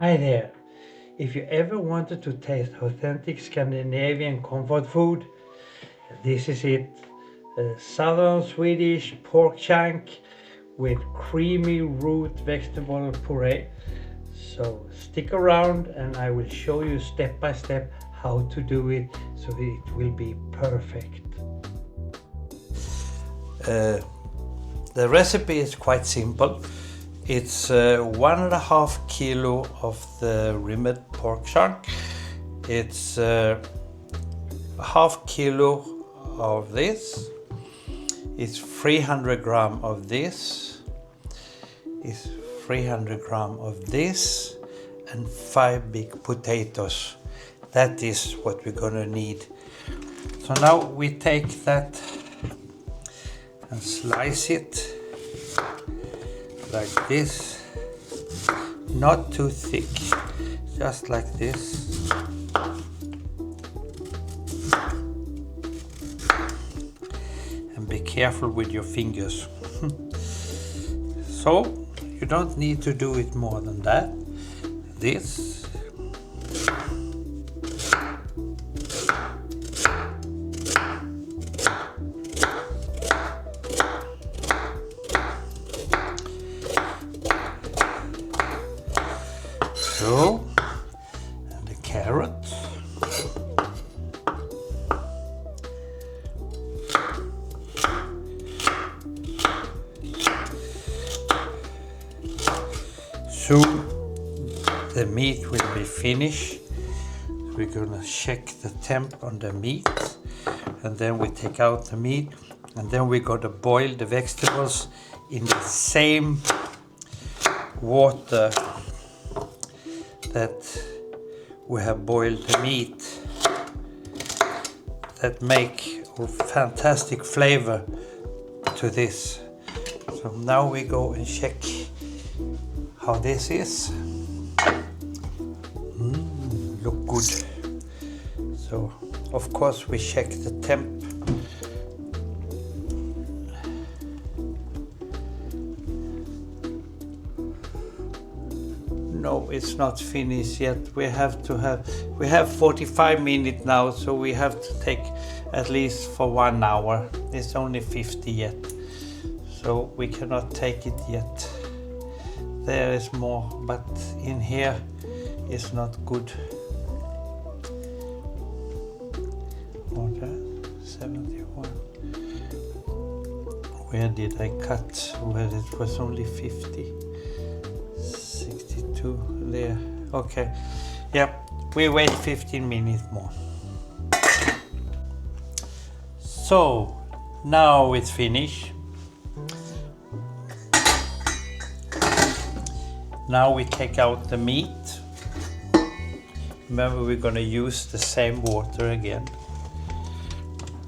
Hi there. If you ever wanted to taste authentic Scandinavian comfort food, this is it. A Southern Swedish pork shank with creamy root vegetable puree. So stick around and I will show you step by step how to do it so it will be perfect. The recipe is quite simple. It's 1.5 kilo of the rimmed pork shank. It's half kilo of this. It's 300 gram of this. It's 300 gram of this and 5 big potatoes. That is what we're gonna need. So now we take that and slice it like this, not too thick, just like this. And be careful with your fingers. So you don't need to do it more than that. This. So, and the carrot. Soon the meat will be finished. We're gonna check the temp on the meat, and then we take out the meat, and then we're gonna boil the vegetables in the same water that we have boiled the meat. That make a fantastic flavor to this. So now we go and check how this is. Look good. So of course we check the temp. No, it's not finished yet. We have 45 minutes now, so we have to take at least for 1 hour. It's only 50 yet, so we cannot take it yet. There is more, but in here it's not good. Okay, 71. Where did I cut? Where it was only 50. 62 there. Okay. Yep. We wait 15 minutes more. So now it's finished. Now we take out the meat. Remember, we're gonna use the same water again.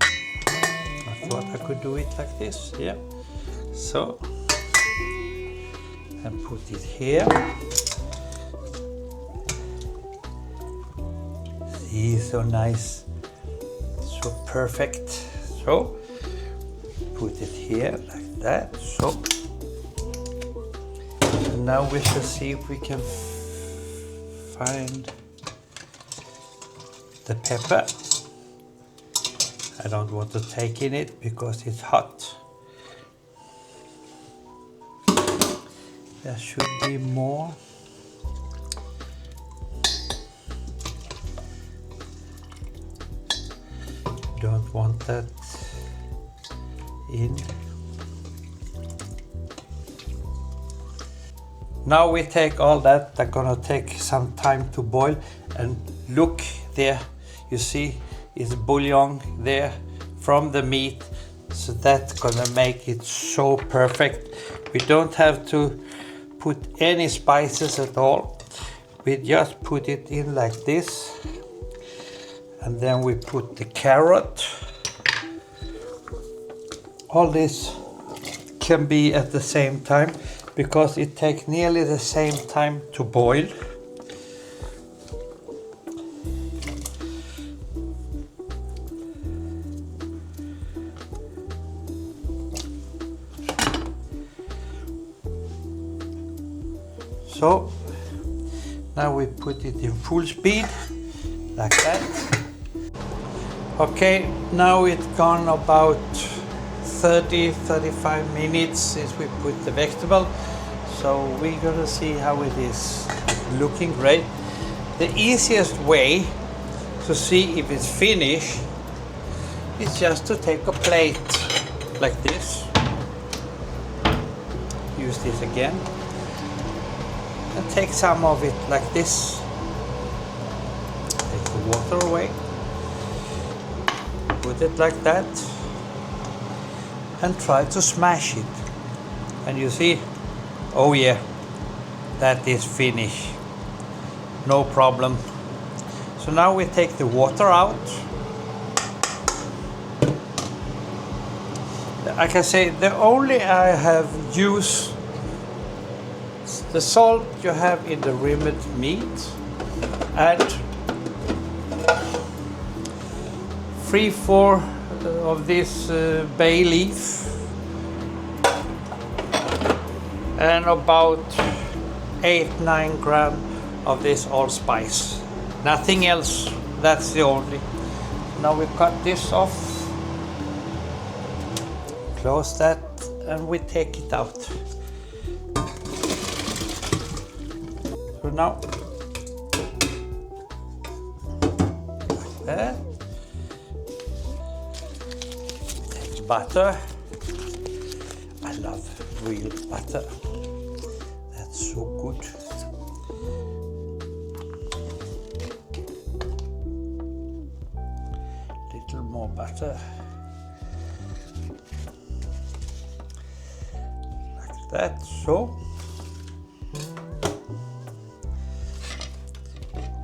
I thought I could do it like this. Yeah. So, and put it here. See, so nice, so perfect. So, put it here like that. So, and now we shall see if we can find the pepper. I don't want to take in it because it's hot. There should be more. Don't want that in. Now we take all that. They're gonna take some time to boil. And look there, you see it's bouillon there from the meat. So that's gonna make it so perfect. We don't have to put any spices at all. We just put it in like this. And then we put the carrot. All this can be at the same time because it takes nearly the same time to boil. So Now we put it in full speed, like that. Okay, now it's gone about 30-35 minutes since we put the vegetable. So we're gonna see how it is. Looking great. The easiest way to see if it's finished is just to take a plate like this. Use this again. And take some of it like this. Take the water away. Put it like that. And try to smash it. And you see, oh yeah, that is finished. No problem. So now we take the water out. I can say the only I have used the salt you have in the rimmed meat and 3/4 of this bay leaf and about 8-9 grams of this allspice. Nothing else, that's the only. Now we cut this off, close that, and we take it out. So now, like that. Take butter. I love real butter. That's so good. Little more butter. Like that, so.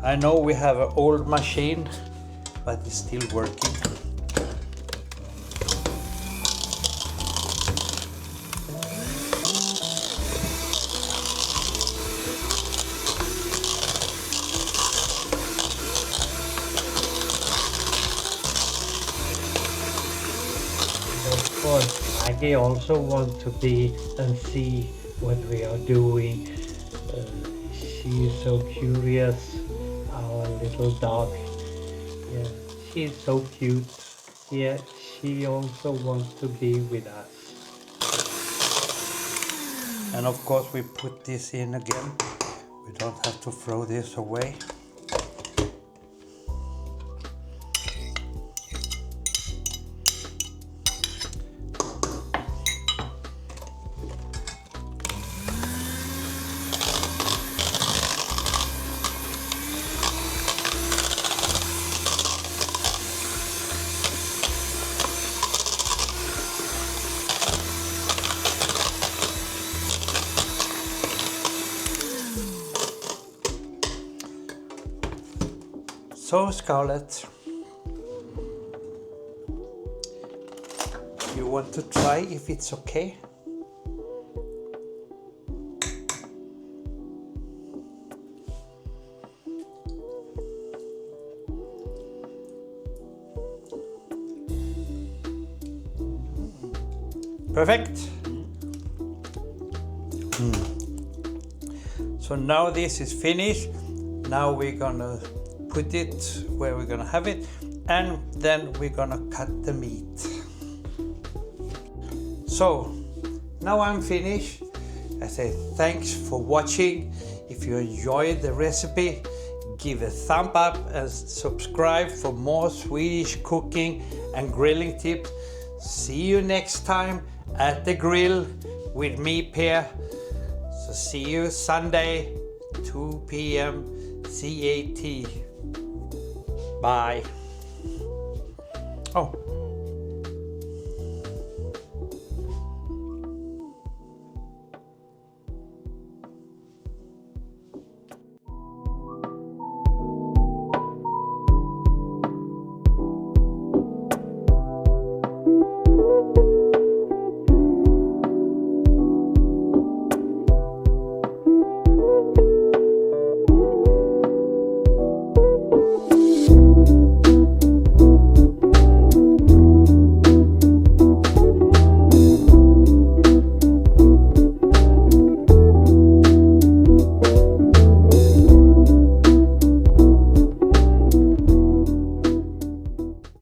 I know we have an old machine, but it's still working. Of course, Maggie also wants to be and see what we are doing. She is so curious. Our little dog. Yeah, she's so cute. Yeah, she also wants to be with us. And of course we put this in again. We don't have to throw this away. So Scarlet, you want to try if it's okay? Perfect. So now this is finished. Now we're gonna put it where we're gonna have it, and then we're gonna cut the meat. So now I'm finished. I say thanks for watching. If you enjoyed the recipe, give a thumb up and subscribe for more Swedish cooking and grilling tips. See you next time at the grill with me, Per. So see you Sunday, 2 p.m. CAT. Bye. Oh,